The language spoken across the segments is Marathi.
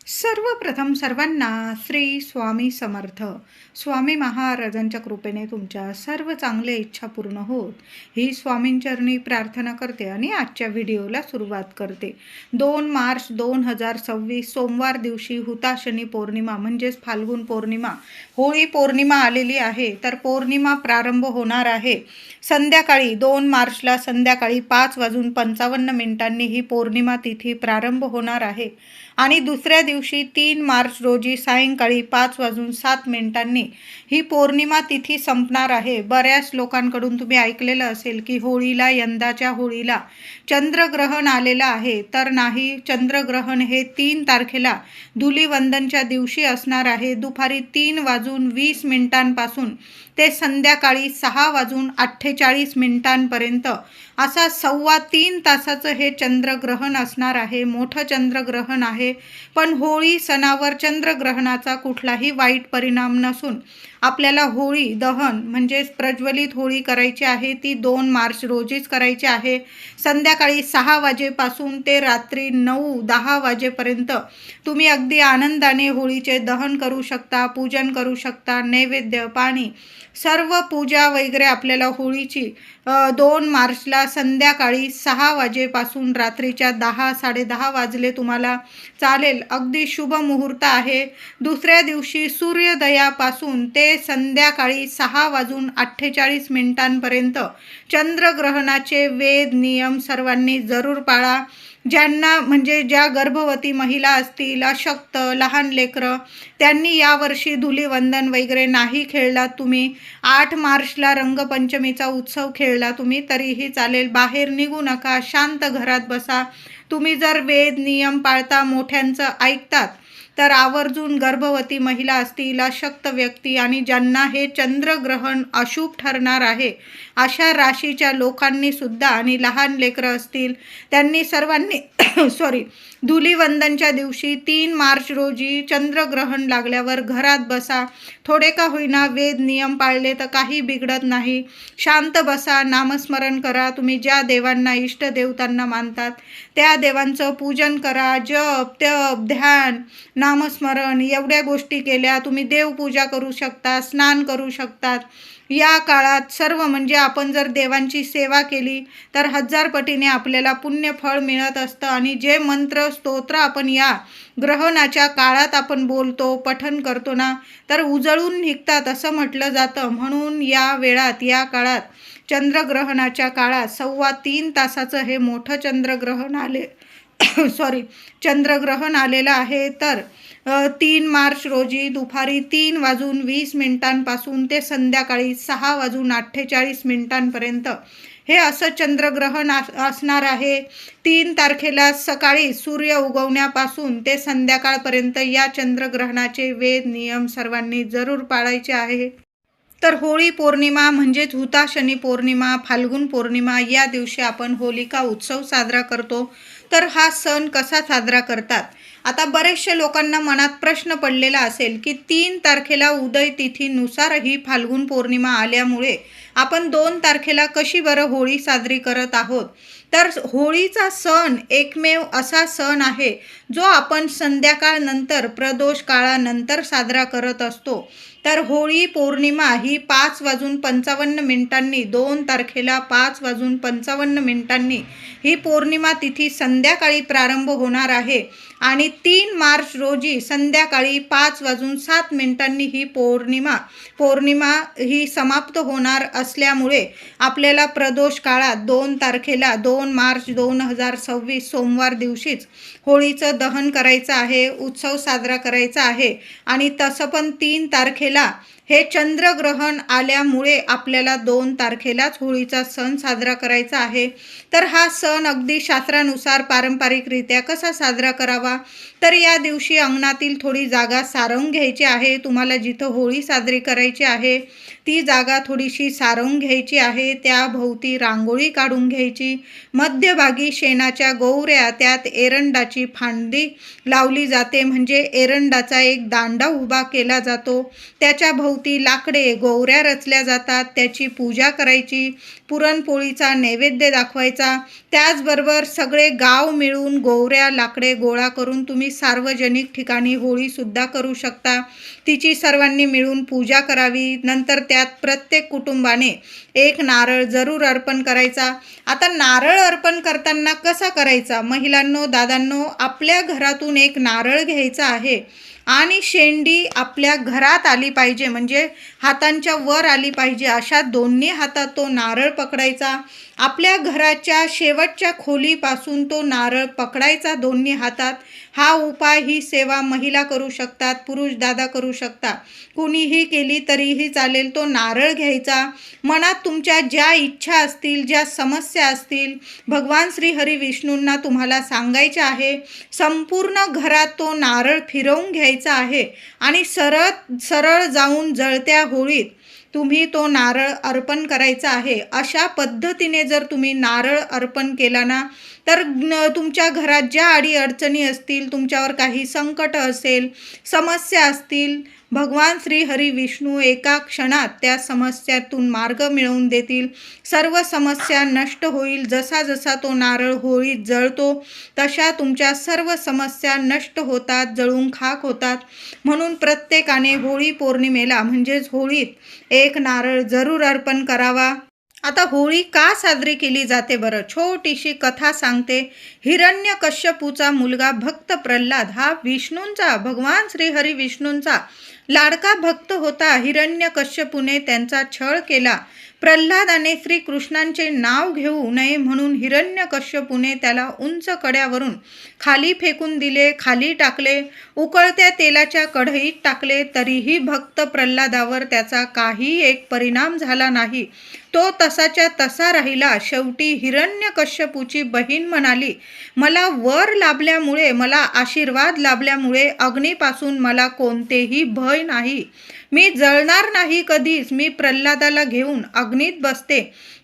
सर्वप्रथम सर्वांना श्री स्वामी समर्थ. स्वामी महाराजांच्या कृपेने तुमच्या सर्व चांगल्या इच्छा पूर्ण होत ही स्वामींचरणी प्रार्थना करते आणि आजच्या व्हिडिओला सुरुवात करते. 2 मार्च 2026 सोमवार दिवशी हुताशनी पौर्णिमा म्हणजेच फाल्गुन पौर्णिमा, होळी पौर्णिमा आलेली आहे. तर पौर्णिमा प्रारंभ होणार आहे संध्याकाळी 2 मार्चला संध्याकाळी 5:55 ही पौर्णिमा तिथी प्रारंभ होणार आहे आणि दुसऱ्या दिवशी 3 मार्च रोजी सायंकाळी 5:07 ही पौर्णिमा तिथी संपणार आहे. बऱ्याच लोकांकडून तुम्ही ऐकलेलं असेल की होळीला, यंदाच्या होळीला चंद्रग्रहण आलेलं आहे. तर नाही, चंद्रग्रहण हे 3 तारखेला धुलिवंदनच्या दिवशी असणार आहे. दुपारी 3:20 ते संध्याकाळी 6:48 असा 3.25 तासाचं हे चंद्रग्रहण असणार आहे. मोठं चंद्रग्रहण आहे, पण होळी सणावर चंद्रग्रहणाचा कुठलाही वाईट परिणाम नसून आपल्याला होळी दहन म्हणजेच प्रज्वलित होळी करायची आहे. ती 2 मार्च रोजीच करायची आहे. संध्याकाळी 6 वाजेपासून ते रात्री 9-10 वाजेपर्यंत तुम्ही अगदी आनंदाने होळीचे दहन करू शकता, पूजन करू शकता. नैवेद्य, पाणी, सर्व पूजा वगैरे आपल्याला होळीची 2 मार्चला संध्याकाळी 6 वाजेपासून रात्रीच्या 10-10:30 वाजले तुम्हाला चालेल. अगदी शुभ मुहूर्त आहे. दुसऱ्या दिवशी सूर्योदयापासून ते संध्याकाळी 6:48 चंद्रग्रहणाचे वेद नियम सर्वांनी जरूर पाळा. ज्यांना म्हणजे ज्या गर्भवती महिला असतील, अशक्त, लहान लेकरं, त्यांनी यावर्षी धुलिवंदन वगैरे नाही खेळला. तुम्ही 8 मार्चला रंगपंचमीचा उत्सव खेळला तुम्ही तरीही चालेल. बाहेर निघू नका, शांत घरात बसा. तुम्ही जर वेद नियम पाळता, मोठ्यांचं ऐकतात, तर आवर्जून गर्भवती महिला असतील, अशक्त व्यक्ती आणि ज्यांना हे चंद्रग्रहण अशुभ ठरणार आहे अशा राशीच्या लोकांनी सुद्धा आणि लहान लेकरं असतील त्यांनी सर्वांनी धुलिवंदनच्या दिवशी 3 मार्च रोजी चंद्रग्रहण लागल्यावर घरात बसा. थोडे का होईना वेद नियम पाळले तर काही बिघडत नाही. शांत बसा, नामस्मरण करा. तुम्ही ज्या देवांना, इष्टदेवतांना मानतात त्या देवांचं पूजन करा. जप, तप, ध्यान, नामस्मरण एवढ्या गोष्टी केल्या. तुम्ही देवपूजा करू शकता, स्नान करू शकतात. या काळात सर्व म्हणजे आपण जर देवांची सेवा केली तर 1000 पटीने आपल्याला पुण्यफळ मिळत असतं. आणि जे मंत्र, स्तोत्र आपण या ग्रहणाच्या काळात आपण बोलतो, पठण करतो ना, तर उजळून निघतात असं म्हटलं जातं. म्हणून या वेळात, या काळात, चंद्रग्रहणाच्या काळात 3.25 तासाचं हे मोठं चंद्रग्रहण आलेलं आहे. तर 3 मार्च रोजी दुपारी 3:20 ते संध्याकाळी 6:48 हे असं चंद्रग्रहण असणार आहे. 3 तारखेला सकाळी सूर्य उगवण्यापासून ते संध्याकाळपर्यंत या चंद्रग्रहणाचे वेद नियम सर्वांनी जरूर पाळायचे आहे. तर होळी पौर्णिमा म्हणजेच हुताशनी पौर्णिमा, फाल्गुन पौर्णिमा या दिवशी आपण होलिका उत्सव साजरा करतो. तर हा सण कसा साजरा करतात? आता बरेचशा लोकांना मनात प्रश्न पडलेला असेल की 3 तारखेला उदय तिथीनुसार ही फाल्गुन पौर्णिमा आल्यामुळे आपण 2 तारखेला कशी बरं होळी साजरी करत आहोत? तर होळीचा सण एकमेव असा सण आहे जो आपण संध्याकाळ नंतर, प्रदोष काळानंतर साजरा करत असतो. तर होळी पौर्णिमा ही 5:55 2 तारखेला 5:55 ही पौर्णिमा तिथी संध्याकाळी प्रारंभ होणार आहे आणि 3 मार्च रोजी संध्याकाळी 5:07 ही पौर्णिमा ही समाप्त होणार असल्यामुळे आपल्याला प्रदोष काळात 2 तारखेला 2 मार्च 2026 सोमवार दिवशीच होळीचं दहन करायचं आहे, उत्सव साजरा करायचा आहे. आणि तसं पण 3 तारखेला हे चंद्रग्रहण आल्यामुळे आपल्याला 2 तारखेलाच होळीचा सण साजरा करायचा आहे. तर हा सण अगदी शास्त्रानुसार पारंपरिकरित्या कसा साजरा करावा? तर या दिवशी अंगणातील थोडी जागा सारवून घ्यायची आहे. तुम्हाला जिथं होळी साजरी करायची आहे ती जागा थोडीशी सारवून घ्यायची आहे. त्याभोवती रांगोळी काढून घ्यायची. मध्यभागी शेणाच्या गोवऱ्या, त्यात एरंडाची फांदी लावली जाते, म्हणजे एरंडाचा एक दांडा उभा केला जातो. त्याच्या भोवती लाकडे गोवऱ्या रचल्या जातात. त्याची पूजा करायची. पुरणपोळीचा नैवेद्य दाखवायचा. त्याचबरोबर सगळे गाव मिळून गोवऱ्या लाकडे गोळा करून तुम्ही सार्वजनिक ठिकाणी होळीसुद्धा करू शकता. तिची सर्वांनी मिळून पूजा करावी. नंतर त्यात प्रत्येक कुटुंबाने एक नारळ जरूर अर्पण करायचा. आता नारळ अर्पण करताना कसा करायचा? महिलांनो, दादांनो, आपल्या घरातून एक नारळ घ्यायचा आहे आणि शेंडी आपल्या घरात आली पाहिजे, म्हणजे हातांच्या वर आली पाहिजे. अशा दोन्ही हातात तो नारळ पकडायचा. आपल्या घराच्या शेवटच्या खोलीपासून तो नारळ पकडायचा दोन्ही हातात. हा उपाय, ही सेवा महिला करू शकतात, पुरुष दादा करू शकता, कुणीही केली तरीही चालेल. तो नारळ घ्यायचा. मनात तुमच्या ज्या इच्छा असतील, ज्या समस्या असतील, भगवान श्री हरी विष्णूंना तुम्हाला सांगायच्या आहे. संपूर्ण घरात तो नारळ फिरवून घ्यायचा आहे आणि सरळ जाऊन जळत्या होळीत तुम्ही तो नारळ अर्पण करायचा आहे. अशा पद्धतीने जर तुम्ही नारळ अर्पण केला ना, तर तुमच्या घरात ज्या अडीअडचणी असतील, तुमच्यावर काही संकट असेल, समस्या असतील, भगवान श्री हरी विष्णू एका क्षणात त्या समस्यातून मार्ग मिळवून देतील. सर्व समस्या नष्ट होईल. जसा जसा तो नारळ होळीत जळतो तशा तुमच्या सर्व समस्या नष्ट होतात, जळून खाक होतात. म्हणून प्रत्येकाने होळी पौर्णिमेला म्हणजेच होळीत एक नारळ जरूर अर्पण करावा. आता होळी का साजरी केली जाते बरं? छोटीशी कथा सांगते. हिरण्यकश्यपूचा मुलगा भक्त प्रल्हाद हा विष्णूंचा, भगवान श्री हरी विष्णूंचा लाडका भक्त होता. हिरण्यकश्यपूने त्यांचा छळ केला. प्रल्हादाने श्रीकृष्णांचे नाव घेऊ नये म्हणून हिरण्यकश्यपूने त्याला उंच कड्यावरून खाली फेकून दिले, खाली टाकले, उकळत्या तेलाच्या कढईत टाकले. तरीही भक्त प्रल्हादावर त्याचा काही एक परिणाम झाला नाही. तो तसाच्या तसा राहिला. शेवटी हिरण्यकश्यपूची बहीण म्हणाली, मला वर लाभल्यामुळे, मला आशीर्वाद लाभल्यामुळे अग्नीपासून मला कोणतेही भय नाही. मी जळणार नाही कधीच. मी प्रल्हादाला घेऊन अग्नीत बसते.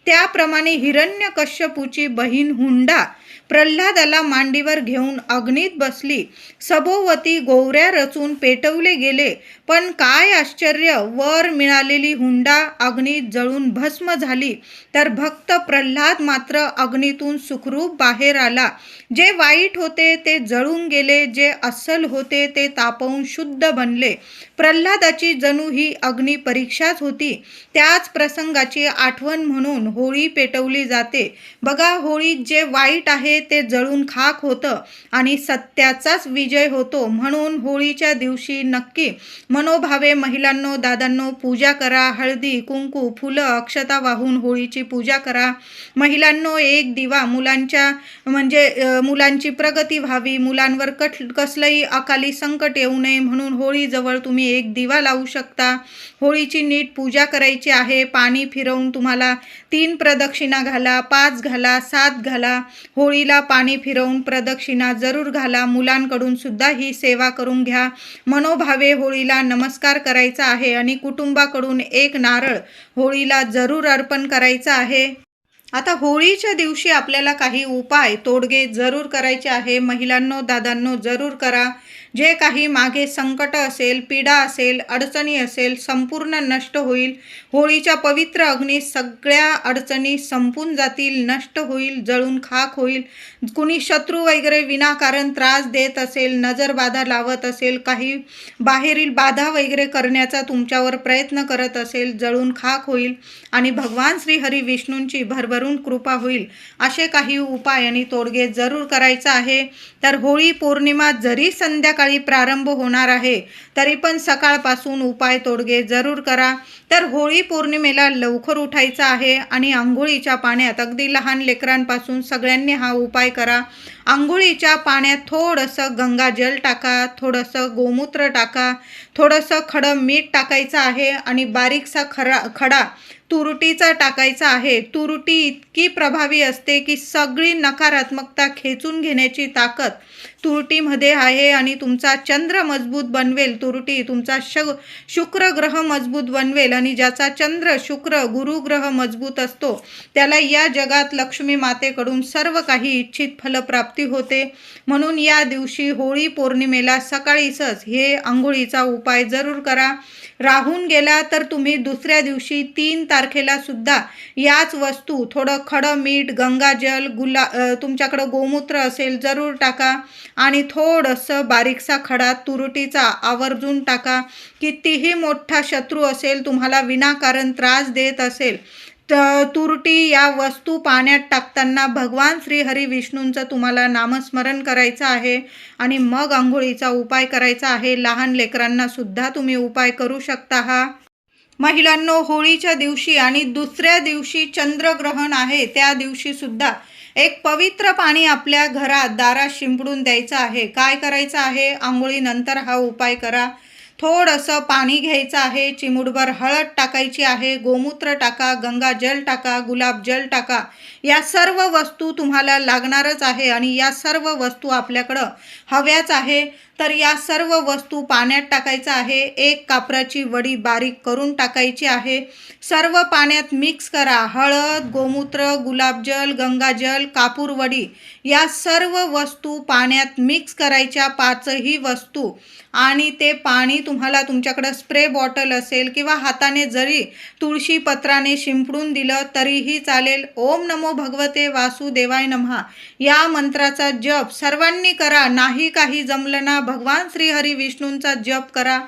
त्याप्रमाणे हिरण्यकश्यपूची बहीण हुंडा प्रल्हादाला मांडीवर घेऊन अग्नीत बसली. सभोवती गोवऱ्या रचून पेटवले गेले. पण काय आश्चर्य, वर मिळालेली हुंडा अग्नीत जळून भस्म झाली, तर भक्त प्रल्हाद मात्र अग्नीतून सुखरूप बाहेर आला. जे वाईट होते ते जळून गेले, जे अस्सल होते ते तापवून शुद्ध बनले. प्रल्हादाची जणू ही अग्नी परीक्षाच होती. त्याच प्रसंगाची आठवण म्हणून होळी पेटवली जाते. बघा, होळीत जे वाईट आहे ते जळून खाक होतं आणि सत्याचाच विजय होतो. म्हणून होळीच्या दिवशी नक्की मनोभावे महिलांनो, दादांनो, पूजा करा. हळदी, कुंकू, फुलं, अक्षता वाहून होळीची पूजा करा. महिलांनो, एक दिवा मुलांची प्रगती व्हावी, मुलांवर कसलंही अकाली संकट येऊ नये म्हणून होळीजवळ तुम्ही एक दिवा लावू शकता. होळीची नीट पूजा करायची आहे. पाणी फिरवून तुम्हाला 3 प्रदक्षिणा घाला, 5 घाला, 7 घाला. होळीला पाणी फिरवून प्रदक्षिणा जरूर घाला. मुलांकडून सुद्धा ही सेवा करून घ्या. मनोभावे होळीला नमस्कार करायचा आहे आणि कुटुंबाकडून एक नारळ होळीला जरूर अर्पण करायचा आहे. आता होळीच्या दिवशी आपल्याला काही उपाय, तोडगे जरूर करायचे आहे. महिलांनो, दादांनो, जरूर करा. जे काही मागे संकट असेल, पीडा असेल, अडचणी असेल, संपूर्ण नष्ट होईल. होळीच्या पवित्र अग्नीत सगळ्या अडचणी संपून जातील, नष्ट होईल, जळून खाक होईल. कुणी शत्रू वगैरे विनाकारण त्रास देत असेल, नजर बाधा लावत असेल, काही बाहेरील बाधा वगैरे करण्याचा तुमच्यावर प्रयत्न करत असेल, जळून खाक होईल आणि भगवान श्री हरी विष्णूंची भरभरून कृपा होईल. असे काही उपाय आणि तोडगे जरूर करायचा आहे. तर होळी पौर्णिमा जरी संध्याकाळी प्रारंभ होणार आहे, तरी पण सकाळपासून उपाय तोडगे जरूर करा. तर होळी पौर्णिमेला लवकर उठायचं आहे आणि आंघोळीच्या पाण्यात, अगदी लहान लेकरांपासून सगळ्यांनी हा उपाय करा. आंघोळीच्या पाण्यात थोडंसं गंगाजल टाका, थोडंसं गोमूत्र टाका, थोडंसं खडं मीठ टाकायचं आहे आणि बारीकसा खडा तुरटीचा टाकायचा आहे. तुरटी इतकी प्रभावी असते की सगळी नकारात्मकता खेचून घेण्याची ताकद तुरटीमध्ये आहे आणि तुमचा चंद्र मजबूत बनवेल. तुरटी तुमचा शुक्र ग्रह मजबूत बनवेल आणि ज्याचा चंद्र शुक्र गुरु ग्रह मजबूत असतो त्याला या जगात लक्ष्मी मातेकडून सर्व काही इच्छित फलप्राप्ती होते. म्हणून या दिवशी होळी पौर्णिमेला सकाळीच हे आंघोळीचा उपाय जरूर करा. राहून गेला तर तुम्ही दुसऱ्या दिवशी 3 तारखेला सुद्धा याच वस्तू थोडं खडं मीठ, गंगाजल, तुमच्याकडं गोमूत्र असेल जरूर टाका आणि थोडंसं बारीकसा खडा तुरटीचा आवर्जून टाका. कितीही मोठा शत्रू असेल तुम्हाला विनाकारण त्रास देत असेल तुरटी या वस्तू पाण्यात टाकताना भगवान श्री हरी विष्णूंचं तुम्हाला नामस्मरण करायचं आहे आणि मग आंघोळीचा उपाय करायचा आहे. लहान लेकरांना सुद्धा तुम्ही उपाय करू शकता. हा महिलांनो, होळीच्या दिवशी आणि दुसऱ्या दिवशी चंद्रग्रहण आहे त्या दिवशी सुद्धा एक पवित्र पाणी आपल्या घरात दारात शिंपडून द्यायचं आहे. काय करायचं आहे? आंघोळीनंतर हा उपाय करा. थोडंसं पाणी घ्यायचं आहे, चिमूटभर हळद टाकायची आहे, गोमूत्र टाका, गंगाजल टाका, गुलाबजल टाका. या सर्व वस्तू तुम्हाला लागणारच आहे आणि या सर्व वस्तू आपल्याकडं हव्याच आहे. तर या सर्व वस्तू पाण्यात टाकायचं आहे. एक कापराची वडी बारीक करून टाकायची आहे. सर्व पाण्यात मिक्स करा. हळद, गोमूत्र, गुलाबजल, गंगाजल, कापूर वडी या सर्व वस्तू पाण्यात मिक्स करायच्या, 5ही वस्तू. आणि ते पाणी तुम्हाला तुमच्याकडं स्प्रे बॉटल असेल किंवा हाताने जरी तुळशी पत्राने शिंपडून दिलं तरीही चालेल. ओम नमो भगवते वासुदेवाय नमः या मंत्राचा जप सर्वांनी करा. नाही काही जमलं ना, भगवान श्री हरी विष्णूंचा जप करा.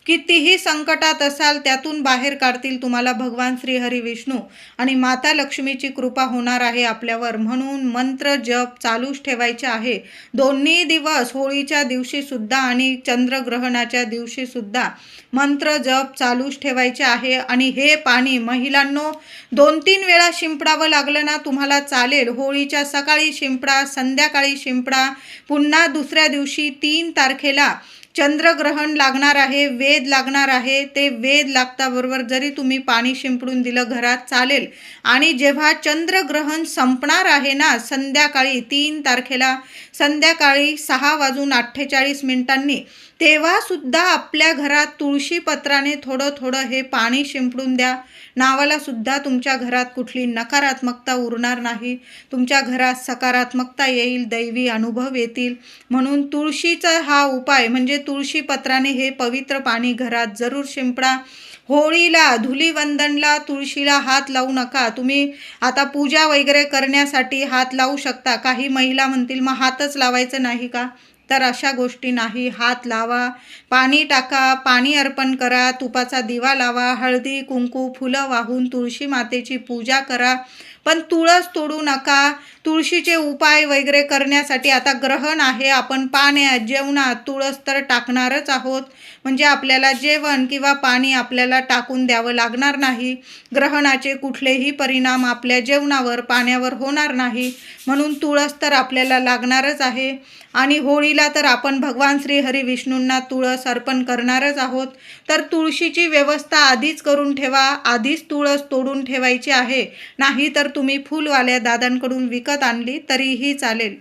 कितीही संकटात असाल त्यातून बाहेर काढतील तुम्हाला भगवान श्री हरी विष्णू आणि माता लक्ष्मीची कृपा होणार आहे आपल्यावर. म्हणून मंत्र जप चालूच ठेवायचे आहे दोन्ही दिवस, होळीच्या दिवशी सुद्धा आणि चंद्रग्रहणाच्या दिवशी सुद्धा मंत्र जप चालूच ठेवायचे आहे. आणि हे पाणी महिलांनो 2-3 वेळा शिंपडावं लागलं ना तुम्हाला चालेल. होळीच्या सकाळी शिंपडा, संध्याकाळी शिंपडा. पुन्हा दुसऱ्या दिवशी 3 तारखेला चंद्रग्रहण लागणार आहे, वेद लागणार आहे. ते वेद लागताबरोबर जरी तुम्ही पाणी शिंपडून दिलं घरात चालेल. आणि जेव्हा चंद्रग्रहण संपणार आहे ना संध्याकाळी 3 तारखेला संध्याकाळी 6:48 तेव्हा सुद्धा आपल्या घरात तुळशी पत्राने थोडं थोडं हे पाणी शिंपडून द्या. नावाला सुद्धा तुमच्या घरात कुठली नकारात्मकता उरणार नाही. तुमच्या घरात सकारात्मकता येईल, दैवी अनुभव येतील. म्हणून तुळशीचा हा उपाय म्हणजे तुळशी पत्राने हे पवित्र पाणी घरात जरूर शिंपडा. होळीला, धुलीवंदनला तुळशीला हात लावू नका. तुम्ही आता पूजा वगैरे करण्यासाठी हात लावू शकता. काही महिला म्हणतील मग हातच लावायचं नाही का? तर अशा गोष्टी नाही. हात लावा, पाणी टाका, पाणी अर्पण करा, तुपाचा दिवा लावा, हळदी कुंकू फुलं वाहून तुळशी मातेची पूजा करा. पण तुळस तोडू नका. तुळशीचे उपाय वगैरे करण्यासाठी आता ग्रहण आहे, आपण पाण्यात जेवणात तुळस तर टाकणारच आहोत. म्हणजे आपल्याला जेवण किंवा पाणी आपल्याला टाकून द्यावं लागणार नाही. ग्रहणाचे कुठलेही परिणाम आपल्या जेवणावर पाण्यावर होणार नाही. म्हणून तुळस तर आपल्याला लागणारच आहे. आणि होळीला तर आपण भगवान श्री हरी विष्णूंना तुळस अर्पण करणारच आहोत. तर तुळशीची व्यवस्था आधीच करून ठेवा. आधीच तुळस तोडून ठेवायची आहे. नाही तर तुम्ही फुलवाल्या दादांकडून विकत आणली तरीही चालेल.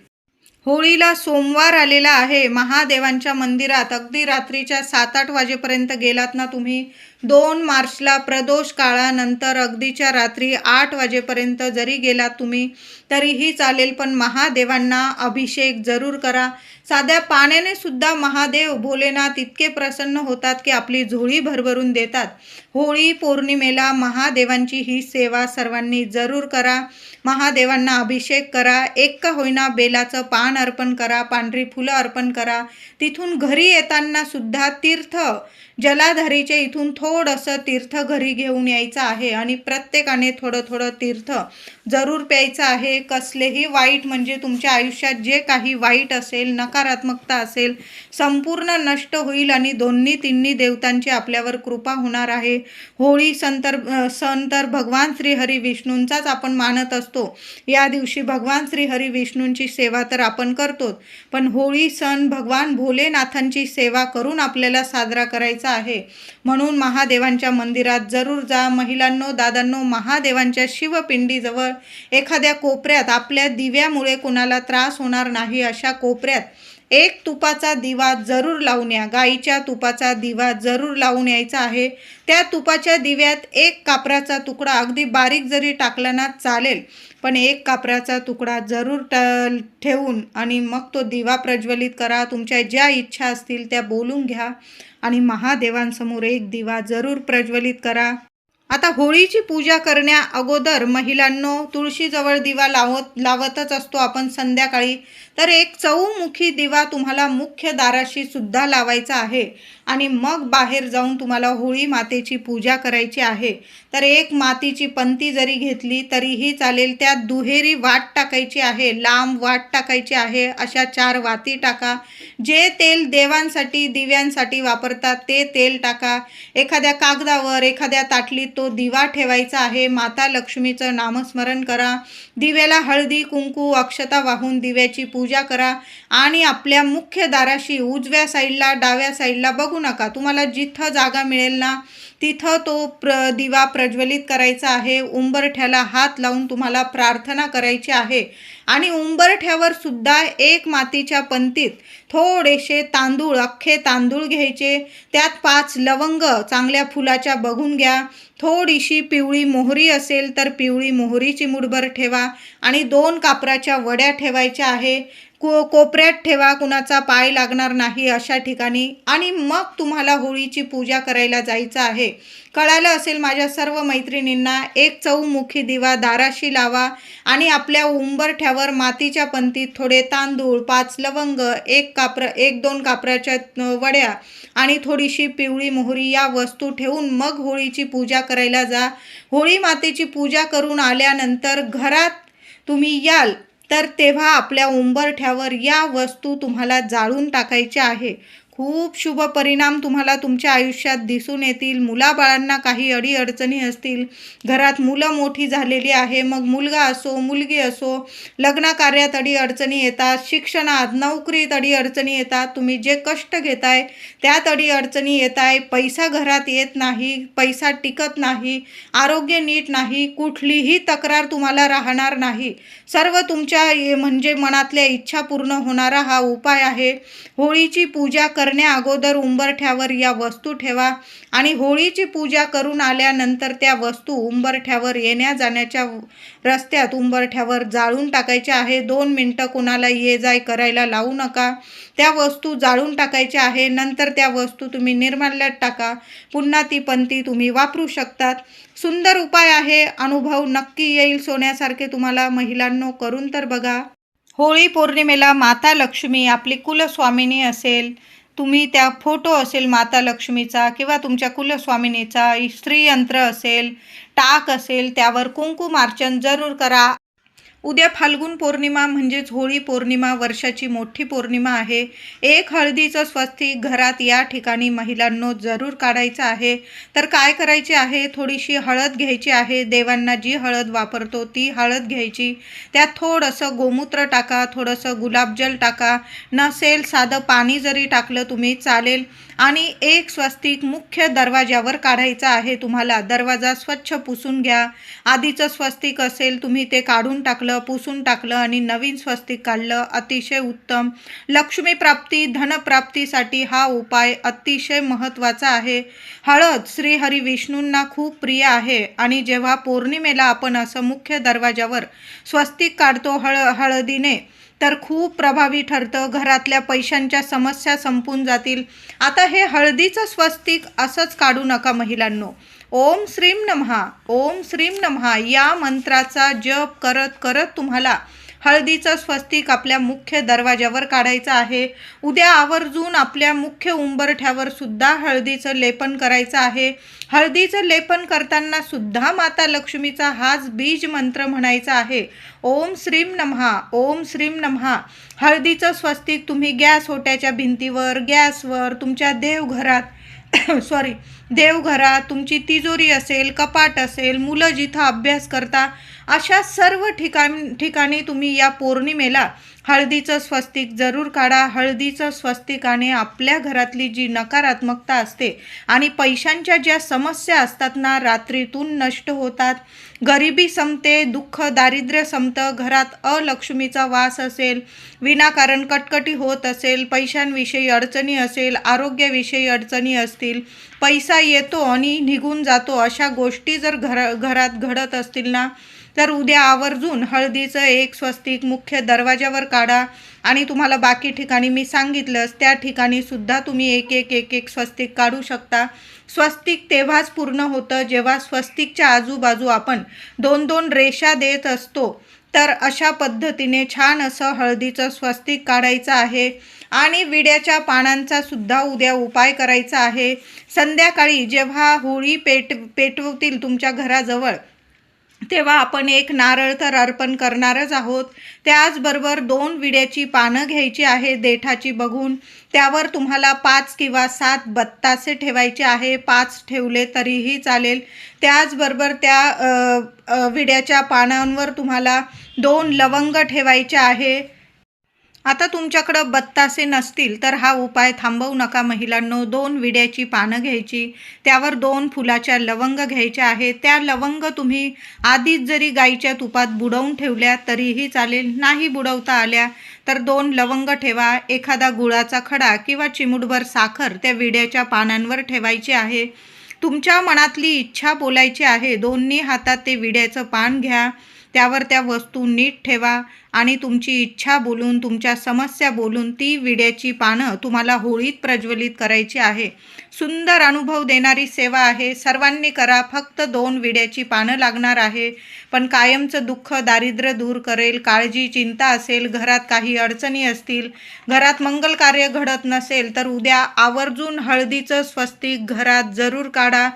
होळीला सोमवार आलेला आहे. महादेवांच्या मंदिरात अगदी रात्रीच्या 7-8 वाजेपर्यंत गेलात ना तुम्ही, 2 मार्चला प्रदोष काळानंतर अगदीच्या रात्री 8 वाजेपर्यंत जरी गेलात तुम्ही तरीही चालेल. पण महादेवांना अभिषेक जरूर करा. साध्या पाण्याने सुद्धा महादेव भोलेनाथ इतके प्रसन्न होतात की आपली झोळी भरभरून देतात. होळी पौर्णिमेला महादेवांची ही सेवा सर्वांनी जरूर करा. महादेवांना अभिषेक करा. एक का होईना बेलाचं पान अर्पण करा, पांढरी फुलं अर्पण करा. तिथून घरी येताना सुद्धा तीर्थ जलाधारीचे इथून थोडंसं तीर्थ घरी घेऊन यायचं आहे आणि प्रत्येकाने थोडं थोडं तीर्थ जरूर प्यायचं आहे. कसलेही वाईट म्हणजे तुमच्या आयुष्यात जे काही वाईट असेल, नकारात्मकता असेल, संपूर्ण नष्ट होईल आणि दोन्ही तिन्ही देवतांची आपल्यावर कृपा होणार आहे. होळी सण तर भगवान श्री हरी विष्णूंचाच आपण मानत असतो. या दिवशी भगवान श्री हरी विष्णूंची सेवा तर आपण आपण करतो, पण होळी सण भगवान भोलेनाथांची सेवा करून आपल्याला साजरा करायचा आहे. म्हणून महादेवांच्या मंदिरात जरूर जा. महिलांनो, दादांनो, महादेवांच्या शिवपिंडीजवळ एखाद्या कोपऱ्यात आपल्या दिव्यामुळे कुणाला त्रास होणार नाही अशा कोपऱ्यात एक तुपाचा दिवा जरूर लावून या. गाईच्या तुपाचा दिवा जरूर लावून यायचा आहे. त्या तुपाच्या दिव्यात एक कापराचा तुकडा, अगदी बारीक जरी टाकला ना चालेल, पण एक कापराचा तुकडा जरूर ठेवून आणि मग तो दिवा प्रज्वलित करा. तुमच्या ज्या इच्छा असतील त्या बोलून घ्या आणि महादेवांसमोर एक दिवा जरूर प्रज्वलित करा. आता होळीची पूजा करण्या अगोदर महिलांनो, तुळशीजवळ दिवा लावतच असतो आपण संध्याकाळी, तर एक चौमुखी दिवा तुम्हाला मुख्य दाराशी सुद्धा लावायचा आहे आणि मग बाहेर जाऊन तुम्हाला होळी मातेची पूजा करायची आहे. तर एक मातीची पंती जरी घेतली तरीही चालेल. त्यात दुहेरी वात टाकायची आहे, लांब वात टाकायची आहे. अशा 4 वाती टाका. जे तेल देवांसाठी दिव्यांसाठी वापरतात ते तेल टाका. एखाद्या कागदावर, एखाद्या ताटलीत तो दिवा ठेवायचा आहे. माता लक्ष्मीचं नामस्मरण करा. दिव्याला हळदी कुंकू अक्षता वाहून दिव्याची पूजा करा आणि आपल्या मुख्य दाराशी उजव्या साईडला डाव्या साईडला बघू नका, तुम्हाला जिथं जागा मिळेल ना तिथं तो दिवा प्रज्वलित करायचा आहे. उंबरठ्याला हात लावून तुम्हाला प्रार्थना करायची आहे आणि उंबरठ्यावर सुद्धा एक मातीच्या पंतीत थोडेसे तांदूळ, अख्खे तांदूळ घ्यायचे. त्यात 5 लवंग चांगल्या फुलाच्या बघून घ्या. थोडीशी पिवळी मोहरी असेल तर पिवळी मोहरीची मुठभर ठेवा आणि 2 कापराच्या वड्या ठेवायच्या आहे. कोपऱ्यात ठेवा, कुणाचा पाय लागणार नाही अशा ठिकाणी. आणि मग तुम्हाला होळीची पूजा करायला जायचं आहे. कळालं असेल माझ्या सर्व मैत्रिणींना. एक चौमुखी दिवा दाराशी लावा आणि आपल्या उंबरठ्यावर मातीच्या पंतीत थोडे तांदूळ, 5 लवंग, 1-2 कापराच्या वड्या आणि थोडीशी पिवळी मोहरी या वस्तू ठेवून मग होळीची पूजा करायला जा. होळी मातेची पूजा करून आल्यानंतर घरात तुम्ही याल तर तेव्हा आपल्या उंबरठ्यावर या वस्तू तुम्हाला जाळून टाकायच्या आहे. खूप शुभ परिणाम तुम्हाला तुमच्या आयुष्यात दिसून येतील. मुलाबाळांना काही अडीअडचणी असतील, घरात मुलं मोठी झालेली आहे, मग मुलगा असो मुलगी असो, लग्नकार्यात अडीअडचणी येतात, शिक्षणात नोकरीत अडीअडचणी येतात, तुम्ही जे कष्ट घेताय त्यात अडीअडचणी येत आहे, पैसा घरात येत नाही, पैसा टिकत नाही, आरोग्य नीट नाही, कुठलीही तक्रार तुम्हाला राहणार नाही. सर्व तुमच्या म्हणजे मनातल्या इच्छा पूर्ण होणारा हा उपाय आहे. होळीची पूजा करण्या अगोदर उंबरठ्यावर या वस्तू ठेवा आणि होळीची पूजा करून आल्यानंतर त्या वस्तू उंबरठ्यावर येण्या जाण्याच्या रस्त्यात उंबरठ्यावर जाळून टाकायच्या आहे. 2 मिनटं कुणाला ये जाय करायला लावू नका. त्या वस्तू जाळून टाकायच्या आहे. नंतर त्या वस्तू तुम्ही निर्माल्यात टाका. पुन्हा ती पंती तुम्ही वापरू शकतात. सुंदर उपाय आहे. अनुभव नक्की येईल सोन्यासारखे तुम्हाला. महिलांनो, करून तर बघा. होळी पौर्णिमेला माता लक्ष्मी आपली कुलस्वामिनी असेल, तुम्ही त्या फोटो असेल माता लक्ष्मीचा किंवा तुमच्या कुलस्वामिनीचा, श्रीयंत्र असेल, टाक असेल, त्यावर कुंकुमार्चन जरूर करा. उद्या फाल्गुन पौर्णिमा म्हणजेच होळी पौर्णिमा, वर्षाची मोठी पौर्णिमा आहे. एक हळदीचं स्वस्तिक घरात या ठिकाणी महिलांनो जरूर काढायचं आहे. तर काय करायचे आहे, थोडीशी हळद घ्यायची आहे. देवांना जी हळद वापरतो ती हळद घ्यायची. त्यात थोडंसं गोमूत्र टाका, थोडंसं गुलाबजल टाका, नसेल साधं पाणी जरी टाकलं तुम्ही चालेल. आणि एक स्वस्तिक मुख्य दरवाजावर काढायचा आहे तुम्हाला. दरवाजा स्वच्छ पुसून घ्या. आधीचं स्वस्तिक असेल तुम्ही ते काढून टाकलं, पुसून टाकलं आणि नवीन स्वस्तिक काढलं, अतिशय उत्तम. लक्ष्मी प्राप्ती, धनप्राप्तीसाठी हा उपाय अतिशय महत्त्वाचा आहे. हळद श्रीहरी विष्णूंना खूप प्रिय आहे आणि जेव्हा पौर्णिमेला आपण असं मुख्य दरवाजावर स्वस्तिक काढतो हळदीने तर खूप प्रभावी ठरतं. घरातल्या पैशांच्या समस्या संपून जातील. आता हे हळदीचं स्वस्तिक असंच काढू नका महिलांनो. ओम श्रीम नमः, ओम श्रीम नमः या मंत्राचा जप करत करत तुम्हाला हळदीचं स्वस्तिक आपल्या मुख्य दरवाजावर काढायचं आहे. उद्या आवर्जून आपल्या मुख्य उंबरठ्यावर सुद्धा हळदीचं लेपन करायचं आहे. हळदीचं लेपन करताना सुद्धा माता लक्ष्मीचा हाच बीज मंत्र म्हणायचा आहे. ओम श्रीम नमः, ओम श्रीम नमः. हळदीचं स्वस्तिक तुम्ही गॅस ओट्याच्या भिंतीवर, गॅसवर, तुमच्या देवघरात, तुमची तिजोरी असेल, कपाट असेल, मुलं जिथं अभ्यास करता, अशा सर्व ठिकाणी तुम्ही या पौर्णिमेला हळदीचं स्वस्तिक जरूर काढा. हळदीचं स्वस्तिकाने आपल्या घरातली जी नकारात्मकता असते आणि पैशांच्या ज्या समस्या असतात ना, रात्रीतून नष्ट होतात. गरिबी संपते, दुःख दारिद्र्य संपतं. घरात अलक्ष्मीचा वास असेल, विनाकारण कटकटी होत असेल, पैशांविषयी अडचणी असेल, आरोग्याविषयी अडचणी असतील, पैसा येतो आणि निघून जातो, अशा गोष्टी जर घरात घडत असतील ना, तर उद्या आवर्जून हळदीचं एक स्वस्तिक मुख्य दरवाजावर काढा. आणि तुम्हाला बाकी ठिकाणी मी सांगितलंच त्या ठिकाणी सुद्धा तुम्ही एक स्वस्तिक काढू शकता. स्वस्तिक तेव्हाच पूर्ण होतं जेव्हा स्वस्तिकच्या आजूबाजू आपण 2-2 रेषा देत असतो. तर अशा पद्धतीने छान असं हळदीचं स्वस्तिक काढायचं आहे. आणि विड्याच्या पानांचा सुद्धा उद्या उपाय करायचा आहे. संध्याकाळी जेव्हा होळी पेटवतील तुमच्या घराजवळ, तेव्हा आपण एक नारळ तर अर्पण करणारच आहोत. त्याचबरोबर 2 विड्याची पानं घ्यायची आहे देठाची बघून. त्यावर तुम्हाला 5 किंवा 7 बत्तासे ठेवायचे आहे. 5 ठेवले तरीही चालेल. त्याचबरोबर त्या विड्याच्या पानांवर तुम्हाला 2 लवंग ठेवायचे आहे. आता तुमच्याकडं बत्तासे नसतील तर हा उपाय थांबवू नका महिलांनो. 2 विड्याची पानं घ्यायची, त्यावर 2 फुलाच्या लवंग घ्यायच्या आहेत. त्या लवंग तुम्ही आधीच जरी गाईच्या तुपात बुडवून ठेवल्या तरीही चालेल. नाही बुडवता आल्या तर 2 लवंग ठेवा. एखादा गुळाचा खडा किंवा चिमूटभर साखर त्या विड्याच्या पानांवर ठेवायची आहे. तुमच्या मनातली इच्छा बोलायची आहे. दोन्ही हातात ते विड्याचं पान घ्या, त्यावर त्या वस्तू नीट ठेवा आणि तुमची इच्छा बोलून, तुमच्या समस्या बोलून ती विड्याची पानं तुम्हाला होळीत प्रज्वलित करायची आहे. सुंदर अनुभव देणारी सेवा आहे. सर्वांनी करा. फक्त 2 विड्याची पानं लागणार आहे, पण कायमचं दुःख दारिद्र्य दूर करेल. काळजी चिंता असेल, घरात काही अडचणी असतील, घरात मंगल कार्य घडत नसेल तर उद्या आवर्जून हळदीचं स्वस्तिक घरात जरूर काढा.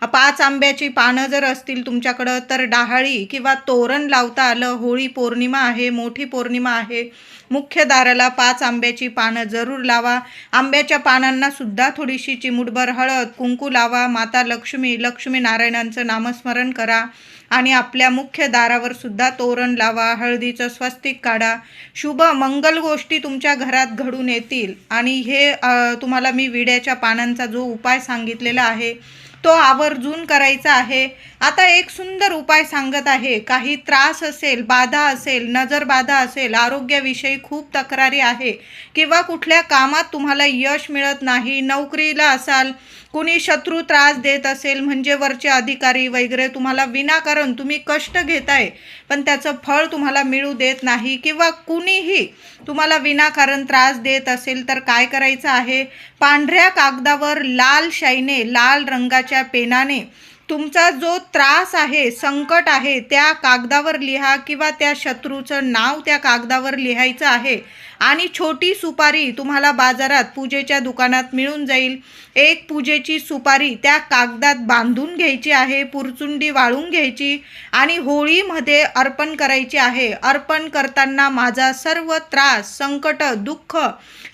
5 आंब्याची पानं जर असतील तुमच्याकडं तर डहाळी किंवा तोरण लावता आलं. होळी पौर्णिमा आहे, मोठी पौर्णिमा आहे. मुख्य दाराला 5 आंब्याची पानं जरूर लावा. आंब्याच्या पानांना सुद्धा थोडीशी चिमूटभर हळद कुंकू लावा. माता लक्ष्मी नारायणांचं नामस्मरण करा आणि आपल्या मुख्य दारावर सुद्धा तोरण लावा. हळदीचं स्वस्तिक काढा. शुभ मंगल गोष्टी तुमच्या घरात घडून येतील. आणि हे तुम्हाला मी विड्याच्या पानांचा जो उपाय सांगितलेला आहे तो आवर्जून करायचा आहे. आता एक सुंदर उपाय सांगत आहे. काही त्रास असेल, बाधा असेल, नजर बाधा असेल, आरोग्याविषयी खूप तक्रारी आहे किंवा कुठल्या कामात तुम्हाला यश मिळत नाही, नोकरीला असाल, कुणी शत्रू त्रास देत असेल, म्हणजे वरचे अधिकारी वगैरे तुम्हाला विनाकारण तुम्ही कष्ट घेताय पण त्याचं फळ तुम्हाला मिळू देत नाही, किंवा कुणीही तुम्हाला विनाकारण त्रास देत असेल तर काय करायचं आहे, पांढऱ्या कागदावर लाल शाईने, लाल रंगाच्या पेनाने तुमचा जो त्रास आहे, संकट आहे त्या कागदावर लिहा किंवा त्या शत्रूचं नाव त्या कागदावर लिहायचं आहे. आणि छोटी सुपारी तुम्हाला बाजारात पूजेच्या दुकानात मिळून जाईल. एक पूजेची सुपारी त्या कागदात बांधून घ्यायची आहे, पुरचुंडी वाळून घ्यायची आणि होळीमध्ये अर्पण करायची आहे. अर्पण करताना माझा सर्व त्रास, संकट, दुःख,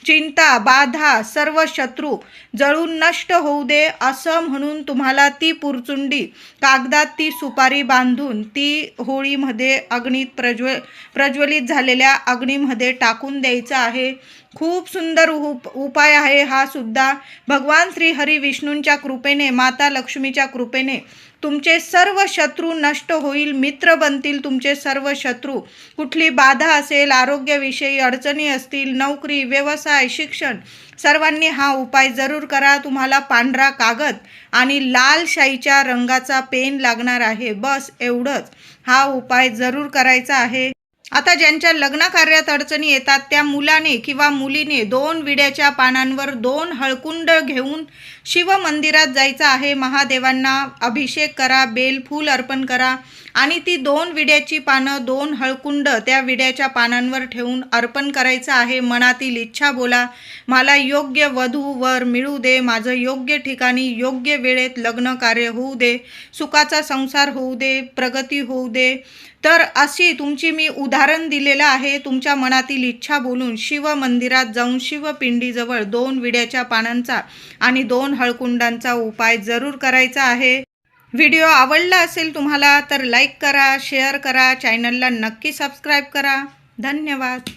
चिंता, बाधा, सर्व शत्रू जळून नष्ट होऊ दे असं म्हणून तुम्हाला ती पुरचुंडी कागदात ती सुपारी बांधून ती होळीमध्ये अग्नीत प्रज्वलित झालेल्या अग्नीमध्ये टाकून द्यायचं आहे. खूप सुंदर उपाय आहे हा सुद्धा. भगवान श्री हरी विष्णूंच्या कृपेने, माता लक्ष्मीच्या कृपेने तुमचे सर्व शत्रू नष्ट होईल, मित्र बनतील तुमचे सर्व शत्रू. कुठली बाधा असेल, आरोग्याविषयी अडचणी असतील, नोकरी, व्यवसाय, शिक्षण, सर्वांनी हा उपाय जरूर करा. तुम्हाला पांढरा कागद आणि लाल शाईच्या रंगाचा पेन लागणार आहे, बस एवढंच. हा उपाय जरूर करायचा आहे. आता ज्यांच्या लग्न कार्यात अडचणी येतात त्या मुलाने किंवा मुलीने 2 विड्याच्या पानांवर 2 हळकुंड घेऊन शिव मंदिरात जायचं आहे. महादेवांना अभिषेक करा, बेलफूल अर्पण करा आणि ती 2 विड्याची पानं, 2 हळकुंड त्या विड्याच्या पानांवर ठेवून अर्पण करायचं आहे. मनातील इच्छा बोला, मला योग्य वधू वर मिळू दे, माझं योग्य ठिकाणी योग्य वेळेत लग्न कार्य होऊ दे, सुखाचा संसार होऊ दे, प्रगती होऊ दे. तर अशी तुमची मी उदाहरण दिलेलं आहे. तुमच्या मनातील इच्छा बोलून शिव मंदिरात जाऊन शिवपिंडीजवळ 2 विड्याच्या पानांचा आणि 2 हळकुंडांचा उपाय जरूर करायचा आहे. व्हिडिओ आवडला असेल तुम्हाला तर लाईक करा, शेअर करा, चॅनलला नक्की सबस्क्राईब करा. धन्यवाद.